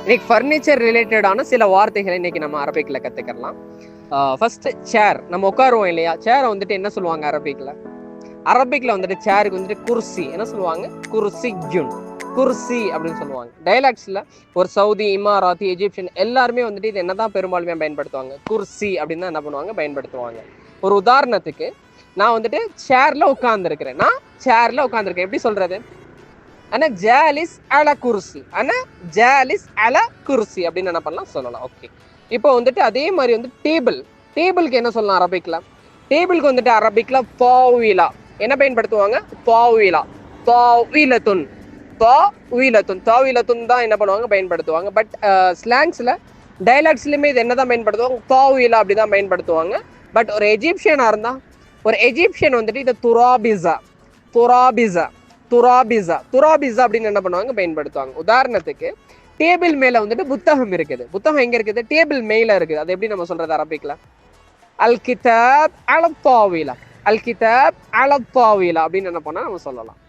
இன்னைக்கு ஃபர்னிச்சர் ரிலேட்டடான சில வார்த்தைகளை இன்னைக்கு நம்ம அரபிக்ல கத்துக்கலாம். ஃபர்ஸ்ட் சேர், நம்ம உட்காருவோம் இல்லையா, சேரை வந்துட்டு என்ன சொல்லுவாங்க அரபிக்ல? அரபிக்ல வந்துட்டு சேருக்கு வந்துட்டு குர்சி என்ன சொல்லுவாங்க? குர்சியுன், குர்சி அப்படின்னு சொல்லுவாங்க. டயலாக்ஸ்ல ஒரு சவுதி, இமாராத்தி, எஜிப்சியன் எல்லாருமே வந்துட்டு இது என்னதான் பெரும்பாலுமே பயன்படுத்துவாங்க, குர்சி அப்படின்னு தான் என்ன பண்ணுவாங்க, பயன்படுத்துவாங்க. ஒரு உதாரணத்துக்கு, நான் வந்துட்டு சேர்ல உட்கார்ந்துருக்கிறேன், நான் சேர்ல உட்கார்ந்துருக்கேன், எப்படி சொல்றது? ஆனா ஜாலிஸ் அல குர்சி, ஆனா ஜாலிஸ் அல குர்சி அப்படின்னு என்ன பண்ணலாம், சொல்லலாம். ஓகே, இப்போ வந்துட்டு அதே மாதிரி வந்து டேபிள், டேபிளுக்கு என்ன சொல்லலாம் அரபிக்ல? டேபிளுக்கு வந்துட்டு அரபிக்ல பாவிலா என்ன பயன்படுத்துவாங்க? பாவிலா, தாவீலத்துன், தாவீலத்துன், தாவீலத்துன் தான் என்ன பண்ணுவாங்க, பயன்படுத்துவாங்க. பட் ஸ்லாங்ஸ்ல டைலாக்ஸ்லயுமே இது என்னதான் பயன்படுத்துவாங்க? தாவீலா அப்படிதான் பயன்படுத்துவாங்க. பட் ஒரு எஜிப்சியனா இருந்தா, ஒரு எஜிப்சியன் வந்துட்டு இதை துராபிசா, துராபிசா, துராபிசா, துராபிசா அப்படின்னு என்ன பண்ணுவாங்க, பயன்படுத்துவாங்க. உதாரணத்துக்கு டேபிள் மேல வந்துட்டு புத்தகம் இருக்குது, புத்தகம் எங்க இருக்குது? டேபிள் மேல இருக்குது. அது எப்படி நம்ம சொல்றது அரபிக்ல? அல் கிதாப் அல தாவீலா, அல் கிதாப் அல தாவீலா அப்படின்னு என்ன பண்ணா நம்ம சொல்லலாம்.